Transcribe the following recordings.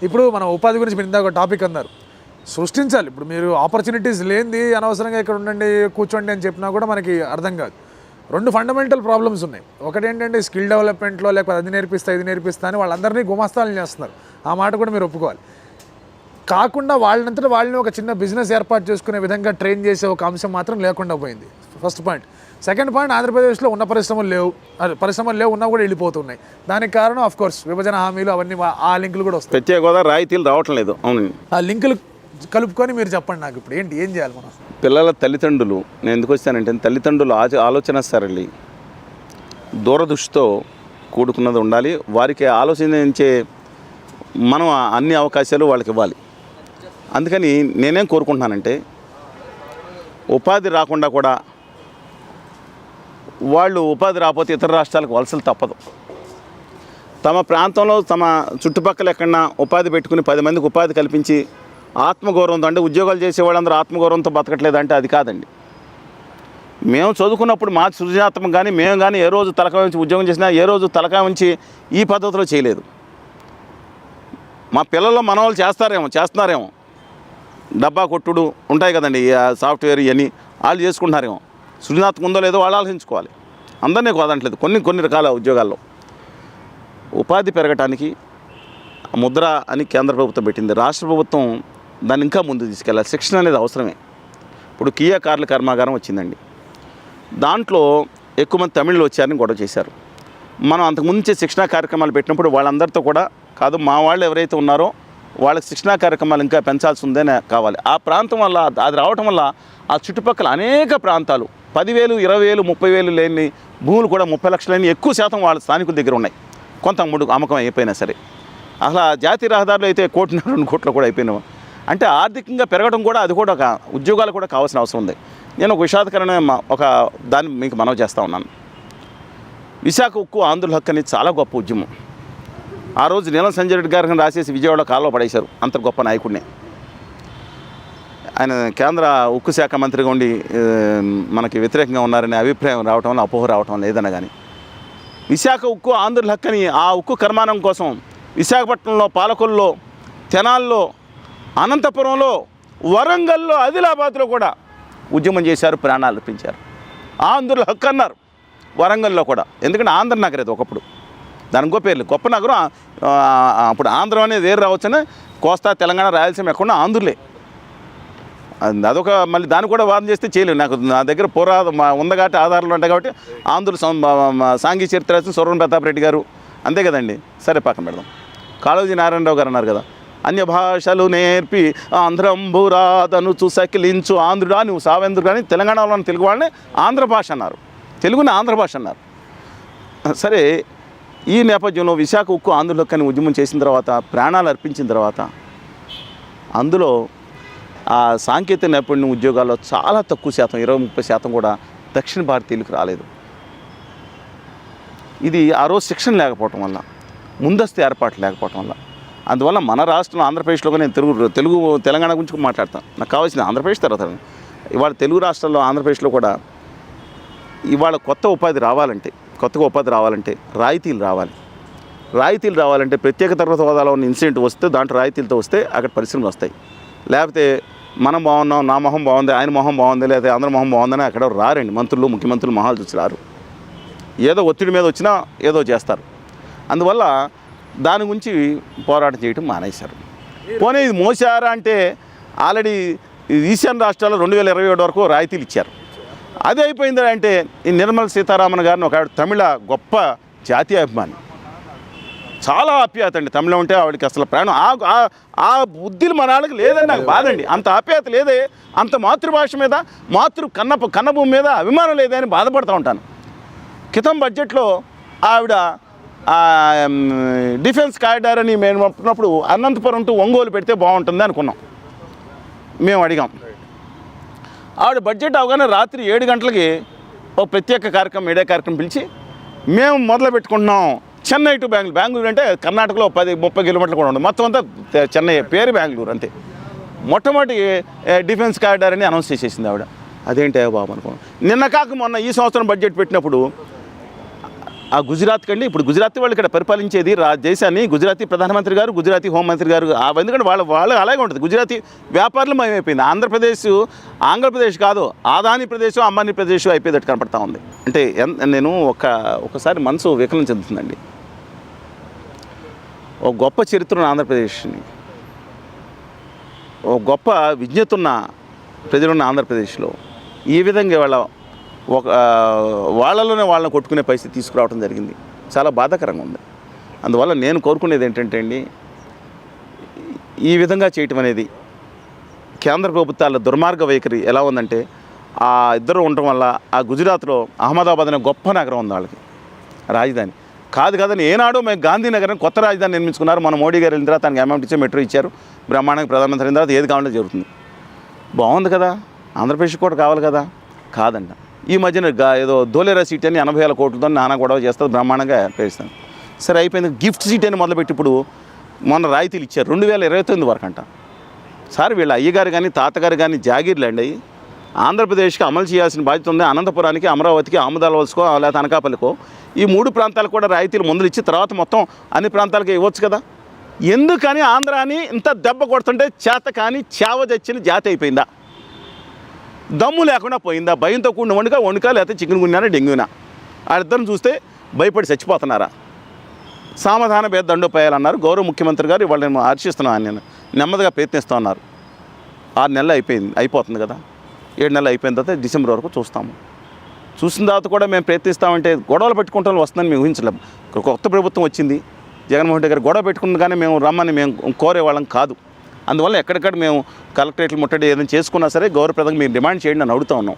ఇప్పుడు మనం ఉపాధి గురించి మీరు ఇందాక టాపిక్ అన్నారు, సృష్టించాలి. ఇప్పుడు మీరు ఆపర్చునిటీస్ లేనిది అనవసరంగా ఇక్కడ ఉండండి కూర్చోండి అని చెప్పినా కూడా మనకి అర్థం కాదు. 2 ఫండమెంటల్ ప్రాబ్లమ్స్ ఉన్నాయి. ఒకటి ఏంటంటే స్కిల్ డెవలప్మెంట్లో లేకపోతే అది నేర్పిస్తా అని వాళ్ళందరినీ గుమాస్తాలను చేస్తున్నారు. ఆ మాట కూడా మీరు ఒప్పుకోవాలి. కాకుండా వాళ్ళంతటా వాళ్ళని ఒక చిన్న బిజినెస్ ఏర్పాటు చేసుకునే విధంగా ట్రైన్ చేసే ఒక అంశం మాత్రం లేకుండా పోయింది. First point. సెకండ్ పాయింట్, ఆంధ్రప్రదేశ్లో ఉన్న పరిశ్రమలు లేవు, ఉన్నా కూడా వెళ్ళిపోతున్నాయి. దానికి కారణం ఆఫ్ కోర్స్ విభజన హామీలు, అవన్నీ ఆ లింకులు కూడా వస్తాయి. ప్రత్యేక హోదా రాయితీలు రావటం లేదు. అవును, ఆ లింకులు కలుపుకొని మీరు చెప్పండి నాకు ఇప్పుడు ఏం చేయాలి మనం? పిల్లల తల్లిదండ్రులు, నేను ఎందుకు వచ్చానంటే తల్లిదండ్రులు ఆలోచన సరళి దూరదృష్టితో కూడుకున్నది ఉండాలి. వారికి ఆలోచించే మనం అన్ని అవకాశాలు వాళ్ళకి ఇవ్వాలి. అందుకని నేనేం కోరుకుంటున్నానంటే ఉపాధి రాకుండా కూడా వాళ్ళు ఉపాధి రాకపోతే ఇతర రాష్ట్రాలకు వలసలు తప్పదు. తమ ప్రాంతంలో తమ చుట్టుపక్కల ఎక్కడన్నా ఉపాధి పెట్టుకుని 10 మందికి ఉపాధి కల్పించి ఆత్మగౌరవంతో, అంటే ఉద్యోగాలు చేసే వాళ్ళందరూ ఆత్మగౌరవంతో బతకట్లేదంటే అది కాదండి. మేము చదువుకున్నప్పుడు మా సృజనాత్మకం కానీ మేము కానీ ఏ రోజు తలకాయ ఉంచి ఉద్యోగం చేసినా ఏ రోజు తలకాయ ఉంచి ఈ పద్ధతిలో చేయలేదు. మా పిల్లల్లో మన వాళ్ళు చేస్తున్నారేమో డబ్బా కొట్టుడు ఉంటాయి కదండి, సాఫ్ట్వేర్ ఇవన్నీ వాళ్ళు చేసుకుంటున్నారేమో. సృజనాత్మకం ఉందో లేదో వాళ్ళు ఆలోచించుకోవాలి. అందరినీ కోదట్లేదు, కొన్ని రకాల ఉద్యోగాల్లో ఉపాధి పెరగటానికి ముద్ర అని కేంద్ర ప్రభుత్వం పెట్టింది. రాష్ట్ర ప్రభుత్వం దాన్ని ఇంకా ముందు తీసుకెళ్ళాలి. శిక్షణ అనేది అవసరమే. ఇప్పుడు కియా కార్ల కర్మాగారం వచ్చిందండి, దాంట్లో ఎక్కువ మంది తమిళులు వచ్చారని గొడవ చేశారు. మనం అంతకుముందు శిక్షణా కార్యక్రమాలు పెట్టినప్పుడు వాళ్ళందరితో కూడా కాదు, మా వాళ్ళు ఎవరైతే ఉన్నారో వాళ్ళకి శిక్షణా కార్యక్రమాలు ఇంకా పెంచాల్సి ఉందనే కావాలి. ఆ ప్రాంతం వల్ల అది రావటం వల్ల ఆ చుట్టుపక్కల అనేక ప్రాంతాలు 10,000, 20,000, 30,000 లేని భూములు కూడా 30 లక్షలని ఎక్కువ శాతం వాళ్ళ స్థానికుల దగ్గర ఉన్నాయి. కొంత అమ్మకం అయిపోయినా సరే. అసలు జాతీయ రహదారులు అయితే 1.5 కోట్లు కూడా అయిపోయినావు. అంటే ఆర్థికంగా పెరగడం కూడా అది కూడా ఒక ఉద్యోగాలు కూడా కావాల్సిన అవసరం ఉంది. నేను ఒక విషాదకరమైన దాన్ని మీకు మనవి చేస్తూ ఉన్నాను. విశాఖ ఉక్కు ఆంధ్రుల హక్కు అనేది చాలా గొప్ప ఉద్యమం. ఆ రోజు నీలం సంజయ్ రెడ్డి గారిని రాసేసి విజయవాడలో కాలువ పడేశారు. అంత గొప్ప నాయకుడినే ఆయన. కేంద్ర ఉక్కు శాఖ మంత్రిగా ఉండి మనకి వ్యతిరేకంగా ఉన్నారనే అభిప్రాయం రావటం, అపోహ రావటం లేదన్న కానీ విశాఖ ఉక్కు ఆంధ్రుల హక్కు అని ఆ ఉక్కు కర్మానం కోసం విశాఖపట్నంలో, పాలకొల్లో, తెనాల్లో, అనంతపురంలో, వరంగల్లో, ఆదిలాబాద్లో కూడా ఉద్యమం చేశారు, ప్రాణాలు అర్పించారు. ఆంధ్రుల హక్కు అన్నారు వరంగల్లో కూడా. ఎందుకంటే ఆంధ్ర నగరం అది ఒకప్పుడు, దానికి గొప్ప నగరం. అప్పుడు ఆంధ్రం అనేది వేరు రావచ్చని కోస్తా, తెలంగాణ, రాయలసీమ ఎక్కడున్నా ఆంధ్రులే. అదొక మళ్ళీ దాన్ని కూడా వాదన చేస్తే చేయలేవు. నా దగ్గర ఉంది కాబట్టి ఆధారాలు ఉంటాయి కాబట్టి ఆంధ్రుల సాంఘిక చరిత్ర సొర్వన ప్రతాప్ రెడ్డి గారు అంతే కదండి. సరే పక్కన పెడదాం. కాళోజీ నారాయణరావు గారు అన్నారు కదా, అన్య భాషలు నేర్పి ఆంధ్రంబురాదను చూసకిలించు ఆంధ్రుడా నువ్వు సావెందుకు కానీ తెలంగాణలో తెలుగు వాళ్ళని ఆంధ్ర భాష అన్నారు, తెలుగుని ఆంధ్ర భాష అన్నారు. సరే, ఈ నేపథ్యంలో విశాఖ ఉక్కు ఆంధ్రుల హక్కు అని ఉద్యమం చేసిన తర్వాత, ప్రాణాలు అర్పించిన తర్వాత, అందులో ఆ సాంకేతిక నైపుణ్యం ఉద్యోగాల్లో చాలా తక్కువ శాతం, 20-30% కూడా దక్షిణ భారతీయులకు రాలేదు. ఇది ఆ రోజు శిక్షణ లేకపోవటం వల్ల, ముందస్తు ఏర్పాటు లేకపోవటం వల్ల. అందువల్ల మన రాష్ట్రం ఆంధ్రప్రదేశ్లో నేను తెలంగాణ గురించి మాట్లాడతాను. నాకు కావాల్సిన ఆంధ్రప్రదేశ్ తర్వాత ఇవాళ తెలుగు రాష్ట్రాల్లో ఆంధ్రప్రదేశ్లో కూడా ఇవాళ కొత్తగా ఉపాధి రావాలంటే రాయితీలు రావాలంటే ప్రత్యేక తరగతి హోదాలో ఉన్న ఇన్సిడెంట్ వస్తే దాంట్లో రాయితీలతో వస్తే అక్కడ పరిశ్రమలు వస్తాయి. లేకపోతే మనం బాగున్నాం, నా మొహం బాగుంది, ఆయన మొహం బాగుంది, లేకపోతే అందరి మొహం బాగుందని అక్కడ రారండి. మంత్రులు, ముఖ్యమంత్రులు మొహాలు చూసి రారు. ఏదో ఒత్తిడి మీద వచ్చినా ఏదో చేస్తారు. అందువల్ల దాని గురించి పోరాటం చేయడం మానేశారు. పోనీ ఇది మోసారా అంటే ఆల్రెడీ ఈశాన్య రాష్ట్రాల్లో 2027 వరకు రాయితీలు ఇచ్చారు. అదే అయిపోయింది అంటే ఈ నిర్మల సీతారామన్ గారిని ఒక తమిళ గొప్ప జాతీయ అభిమాని, చాలా ఆప్యాయత అండి. తమిళం అంటే ఆవిడకి అసలు ప్రాణం. ఆ బుద్ధిలు మన వాళ్ళకి లేదని నాకు బాధండి. అంత ఆప్యాయత లేదే, అంత మాతృభాష మీద, కన్నభూమి మీద అభిమానం లేదే అని బాధపడుతూ ఉంటాను. క్రితం బడ్జెట్లో ఆవిడ డిఫెన్స్ కారిడార్ అని మేము చెప్పినప్పుడు అనంతపురం టు ఒంగోలు పెడితే బాగుంటుంది అనుకున్నాం. మేము అడిగాం. ఆవిడ బడ్జెట్ అవగానే రాత్రి 7 గంటలకి ఒక ప్రత్యేక మీడియా కార్యక్రమం పిలిచి మేము మొదలు పెట్టుకుంటున్నాం చెన్నై టు బెంగళూరు అంటే కర్ణాటకలో 10-30 కిలోమీటర్లు కూడా ఉండదు, మొత్తం అంతా చెన్నై పేరు బెంగళూరు అంతే. మొట్టమొదటి డిఫెన్స్ కారిడార్ అని అనౌన్స్ చేసేసింది ఆవిడ. అదేంటి బాబు అనుకున్నాం. నిన్న కాక మొన్న ఈ సంవత్సరం బడ్జెట్ పెట్టినప్పుడు ఆ గుజరాత్ కండి ఇప్పుడు గుజరాతీ వాళ్ళు ఇక్కడ పరిపాలించేది దేశాన్ని గుజరాతీ ప్రధానమంత్రి గారు, గుజరాతీ హోంమంత్రి గారు. ఎందుకంటే వాళ్ళు అలాగే ఉంటుంది. గుజరాతీ వ్యాపారులు మయమైపోయింది. ఆంధ్రప్రదేశ్ కాదు, ఆదాని ప్రదేశ్, అంబానీ ప్రదేశ్ అయిపోయేటట్టు కనపడతా ఉంది. అంటే నేను ఒకసారి మనసు వికలం చెందుతుందండి. ఒక గొప్ప చరిత్ర ఉన్న ఆంధ్రప్రదేశ్ని, ఒక గొప్ప విజ్ఞత ఉన్న ప్రజలున్న ఆంధ్రప్రదేశ్లో ఈ విధంగా వాళ్ళలోనే వాళ్ళని కొట్టుకునే పరిస్థితి తీసుకురావడం జరిగింది. చాలా బాధాకరంగా ఉంది. అందువల్ల నేను కోరుకునేది ఏంటంటే అండి, ఈ విధంగా చేయటం అనేది కేంద్ర ప్రభుత్వాల దుర్మార్గ వైఖరి ఎలా ఉందంటే, ఆ ఇద్దరు ఉండటం వల్ల ఆ గుజరాత్లో అహ్మదాబాద్ అనే గొప్ప నగరం ఉంది వాళ్ళకి, రాజధాని కాదని ఏనాడో మేము గాంధీనగరం కొత్త రాజధాని నిర్మించుకున్నారు. మన మోడీ గారు వెళ్ళిన తర్వాత తనకి అమౌంట్ ఇచ్చే మెట్రో ఇచ్చారు, బ్రహ్మాండంగా ప్రధానమంత్రి అయిన తర్వాత ఏది కావాలంటే జరుగుతుంది. బాగుంది కదా, ఆంధ్రప్రదేశ్ కూడా కావాలి కదా, కాదంట. ఈ మధ్యన ఏదో ధోలేరా సీట్ అని 80,000 కోట్లతో నానా గొడవ చేస్తుంది, బ్రహ్మాండంగా పేరుస్తాను. సరే అయిపోయింది. గిఫ్ట్ సీట్ అని మొదలుపెట్టి ఇప్పుడు మొన్న రాయితీలు ఇచ్చారు 2029 వరకు అంట. సార్ వీళ్ళ అయ్యగారు కానీ తాతగారు కానీ జాగీర్లండి అయ్యి ఆంధ్రప్రదేశ్కి అమలు చేయాల్సిన బాధ్యత ఉంది. అనంతపురానికి, అమరావతికి, ఆముదాలవలసుకో లేదా అనకాపల్లికో ఈ 3 ప్రాంతాలకు కూడా రాయితీలు ముందు ఇచ్చి తర్వాత మొత్తం అన్ని ప్రాంతాలకి ఇవ్వచ్చు కదా. ఎందుకని ఆంధ్రాని ఇంత దెబ్బ కొడుతుంటే చేత కానీ చావ తెచ్చిన జాతి అయిపోయిందా? దమ్ము లేకుండా పోయిందా? భయంతో కూడిన వణుక లేకపోతే చికెన్ గున్నానా డెంగ్యూనా? వాళ్ళిద్దరిని చూస్తే భయపడి చచ్చిపోతున్నారా? సమాధాన భేద దండోపాయాలన్నారు గౌరవ ముఖ్యమంత్రి గారు. ఇవాళ నేను హర్షిస్తున్నాను, నేను నెమ్మదిగా ప్రయత్నిస్తూ ఉన్నారు. 6 నెలలు అయిపోతుంది కదా, 7 నెలలు అయిపోయిన తర్వాత డిసెంబర్ వరకు చూస్తాము. చూసిన తర్వాత కూడా మేము ప్రయత్నిస్తామంటే గొడవలు పెట్టుకుంటాం వస్తుందని మేము ఊహించలేము. కొత్త ప్రభుత్వం వచ్చింది, జగన్మోహన్ రెడ్డి గారు గొడవ పెట్టుకున్న మేము రమ్మని మేము కోరేవాళ్ళం కాదు. అందువల్ల ఎక్కడికక్కడ మేము కలెక్టరేట్లు ముట్టడి ఏదైనా చేసుకున్నా సరే గౌరవప్రదంగా మీరు డిమాండ్ చేయండి అని అడుగుతూ ఉన్నాం.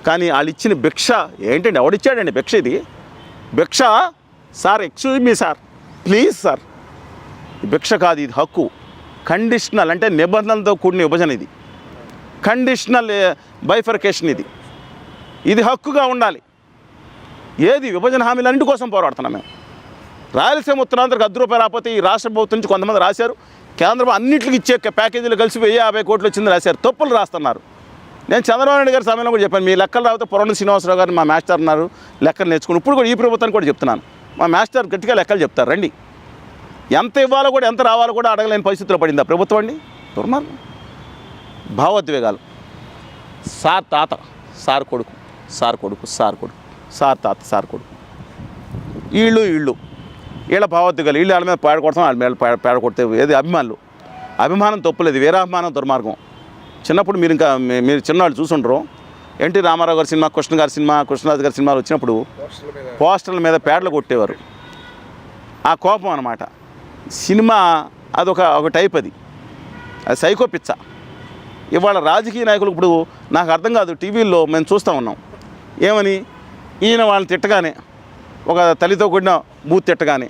కానీ వాళ్ళు ఇచ్చిన భిక్ష ఏంటండి? ఎవడిచ్చాడండి భిక్ష? ఇది భిక్ష sir, excuse me sir, please sir, భిక్ష కాదు, ఇది హక్కు. కండిషనల్ అంటే నిబంధనలతో కూడిన విభజన, ఇది కండిషనల్ బైఫర్కేషన్, ఇది హక్కుగా ఉండాలి. ఏది విభజన హామీలన్నింటి కోసం పోరాడుతున్నాం మేము. రాయలసీమ ఉత్తరాంధ్రకు 10 రూపాయలు రాకపోతే ఈ రాష్ట్ర ప్రభుత్వం నుంచి కొంతమంది రాశారు, కేంద్రం అన్నింటికి ఇచ్చే ప్యాకేజీలు కలిసి 1050 కోట్లు వచ్చింది రాశారు, తప్పులు రాస్తున్నారు. నేను చంద్రబాబు నాయుడు గారి సమయంలో కూడా చెప్పాను, మీ లెక్కలు రాకపోతే పొరండి శ్రీనివాసరావు గారు మా మాస్టర్ అన్నారు, లెక్కలు నేర్చుకుని. ఇప్పుడు కూడా ఈ ప్రభుత్వాన్ని కూడా చెప్తున్నాను, మా మాస్టర్ గట్టిగా లెక్కలు చెప్తారు రండి. ఎంత ఇవ్వాలో కూడా ఎంత రావాలో కూడా అడగలేని పరిస్థితిలో పడింది ఆ ప్రభుత్వం అండి. దుర్మార్గం, భావోద్వేగాలు. సార్ తాత, సార్ కొడుకు, సార్ కొడుకు, సార్ కొడుకు, సార్ తాత, సార్ కొడుకు, వీళ్ళ భావోద్వేగాలు. వీళ్ళు వాళ్ళ మీద పేడకొడతాం, వాళ్ళ మీద పేడకొడితే ఏది అభిమానం తప్పులేదు, వీరాభిమానం దుర్మార్గం. చిన్నప్పుడు మీరు చిన్నవాళ్ళు చూసుంటారు, ఎన్టీ రామారావు గారి సినిమా, కృష్ణ గారి సినిమా, కృష్ణరాజు గారి సినిమాలు వచ్చినప్పుడు పోస్టర్ల మీద పేడలు కొట్టేవారు. ఆ కోపం అన్నమాట. సినిమా ఒక టైప్, అది సైకో పిచ్చ. ఇవాళ రాజకీయ నాయకులు ఇప్పుడు నాకు అర్థం కాదు, టీవీల్లో మేము చూస్తూ ఉన్నాం, ఏమని ఈయన వాళ్ళని తిట్టగానే, ఒక తల్లితో కూడిన బూత్ తిట్టగానే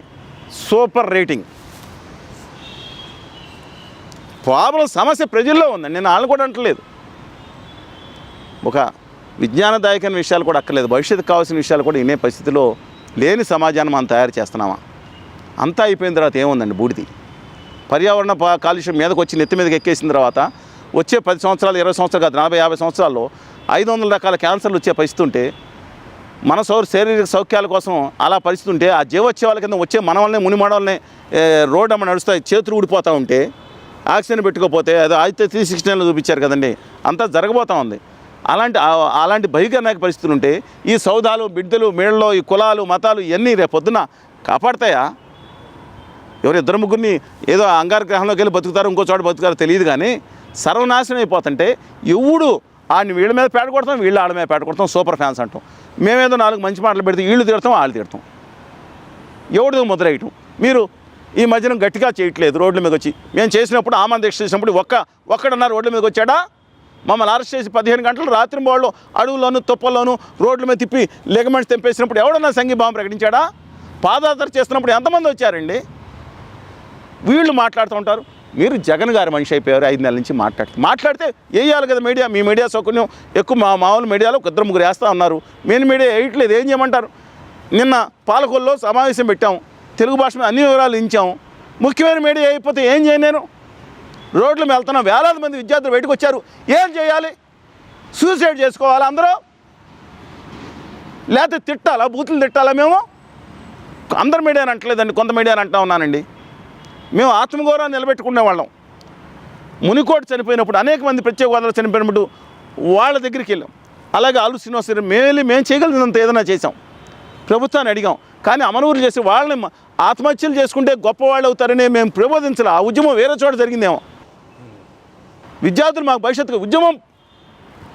సూపర్ రేటింగ్. ప్రాబ్లం, సమస్య ప్రజల్లో ఉందండి, నేను వాళ్ళని కూడా అంటలేదు. ఒక విజ్ఞానదాయకమైన విషయాలు కూడా అక్కర్లేదు, భవిష్యత్తుకు కావాల్సిన విషయాలు కూడా వినే పరిస్థితిలో లేని సమాజాన్ని మనం తయారు చేస్తున్నామా? అంతా అయిపోయిన తర్వాత ఏముందండి? బూడిది. పర్యావరణ కాలుష్యం మీదకి వచ్చి నెత్తి మీదకి ఎక్కేసిన తర్వాత వచ్చే 10 సంవత్సరాలు, 20 సంవత్సరాలు కాదు, 40-50 సంవత్సరాల్లో 500 రకాల క్యాన్సర్లు వచ్చే పరిస్థితి ఉంటే, మన శారీరక సౌఖ్యాల కోసం అలా పరిస్థితి ఉంటే, ఆ జీవోత్సవాల కింద వచ్చే మన వల్లనే మునిమాడవల్లనే రోడ్డు అమ్మ నడుస్తాయి, చేతులు ఊడిపోతూ ఉంటే, ఆక్సిజన్ పెట్టుకోకపోతే, అది అయితే 369లో చూపించారు కదండి, అంతా జరగబోతూ ఉంది. అలాంటి భయంకరమైన పరిస్థితులు ఉంటే ఈ సౌదాలు, బిడ్డలు, మేళ్ళలో ఈ కులాలు, మతాలు ఇవన్నీ రేపొద్దున కాపాడతాయా? ఎవరు 2-3 ఏదో అంగార గ్రహంలోకి వెళ్ళి బతుకుతారు, ఇంకో చోట బతుకుతారో తెలియదు, కానీ సర్వనాశనం అయిపోతుంటే ఎవడు ఆడిని వీళ్ళ మీద పేడ కొడతాం, వీళ్ళు ఆళ్ళ మీద పేడ కొడతాం, సూపర్ ఫ్యాన్స్ అంటాం. మేమేదో 4 మంచి మాటలు పెడితే వీళ్ళు తిడతాం, వాళ్ళు తిడతాం, ఎవడిదో ముద్రేయటం. మీరు ఈ మధ్యన గట్టిగా చేయట్లేదు. రోడ్ల మీదకి వచ్చి మేము చేసినప్పుడు, ఆమరణ దీక్ష చేసినప్పుడు ఒక్కడన్నారు రోడ్ల మీదకి వచ్చాడా? మమ్మల్ని అరెస్ట్ చేసి 15 గంటలు రాత్రి వాళ్ళు అడవుల్లోనూ తుప్పల్లోనూ రోడ్ల మీద తిప్పి లెగమెంట్స్ తెంపేసినప్పుడు ఎవడన్నా సంఘీభావం ప్రకటించాడా? పాదయాత్ర చేస్తున్నప్పుడు ఎంతమంది వచ్చారండి? వీళ్ళు మాట్లాడుతూ ఉంటారు. మీరు జగన్ గారి మనిషి అయిపోయారు, 5 నెలల నుంచి మాట్లాడితే వేయాలి కదా మీడియా. మీ మీడియా సౌకర్యం ఎక్కువ, మామూలు మీడియాలో 2-3 వేస్తూ ఉన్నారు, మెయిన్ మీడియా వేయట్లేదు. ఏం చేయమంటారు? నిన్న పాలకొల్లో సమావేశం పెట్టాము, తెలుగు భాష మీద అన్ని వివరాలు ఇచ్చాము. ముఖ్యమైన మీడియా అయిపోతే ఏం చేయను? నేను రోడ్ల మీద వెళ్తున్నాం, వేలాది మంది విద్యార్థులు బయటకు వచ్చారు, ఏం చేయాలి? సూసైడ్ చేసుకోవాలా అందరూ? లేకపోతే తిట్టాలా, బూతులు తిట్టాలా? మేము అందరు మీడియాని అంటలేదండి, కొంత మీడియాని అంటా ఉన్నానండి. మేము ఆత్మగౌరవాన్ని నిలబెట్టుకునే వాళ్ళం. మునికోట చనిపోయినప్పుడు అనేక మంది ప్రత్యేక హోదాలో చనిపోయినప్పుడు వాళ్ళ దగ్గరికి వెళ్ళాం. అలాగే ఆలు శ్రీనివాస్ గారు మేము చేయగలిగినంత ఏదైనా చేసాం, ప్రభుత్వాన్ని అడిగాం. కానీ అమనూరు చేసి వాళ్ళని ఆత్మహత్యలు చేసుకుంటే గొప్పవాళ్ళు అవుతారని మేము ప్రబోధించాలి. ఆ ఉద్యమం వేరే చోట జరిగిందేమో. విద్యార్థులు మాకు భవిష్యత్తుగా ఉద్యమం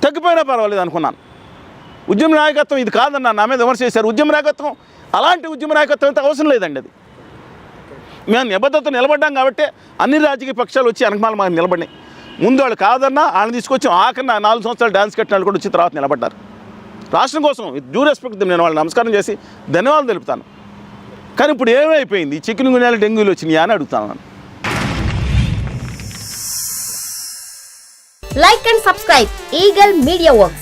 తగ్గిపోయినా పర్వాలేదు అనుకున్నాను. ఉద్యమ నాయకత్వం ఇది కాదన్న నా మీద విమర్శ చేశారు. ఉద్యమ నాయకత్వం అలాంటి ఉద్యమ నాయకత్వం అయితే అవసరం లేదండి. అది మేము నిబద్ధతతో నిలబడ్డాం కాబట్టి అన్ని రాజకీయ పక్షాలు వచ్చి వెనకమాల మాకు నిలబడినాయి. ముందు వాళ్ళు కాదన్నా వాళ్ళని తీసుకొచ్చి ఆఖరిన 4 సంవత్సరాలు డ్యాన్స్ కట్టిన వాళ్ళు కూడా వచ్చి తర్వాత నిలబడ్డారు. రాష్ట్రం కోసం డ్యూ రెస్పెక్ట్ నేను వాళ్ళని నమస్కారం చేసి ధన్యవాదాలు తెలుపుతాను. కానీ ఇప్పుడు ఏమైపోయింది? చికెన్ గున్యాలు డెంగ్యూలు వచ్చినాయా అని అడుగుతాను. Like and subscribe Eagle Media Works.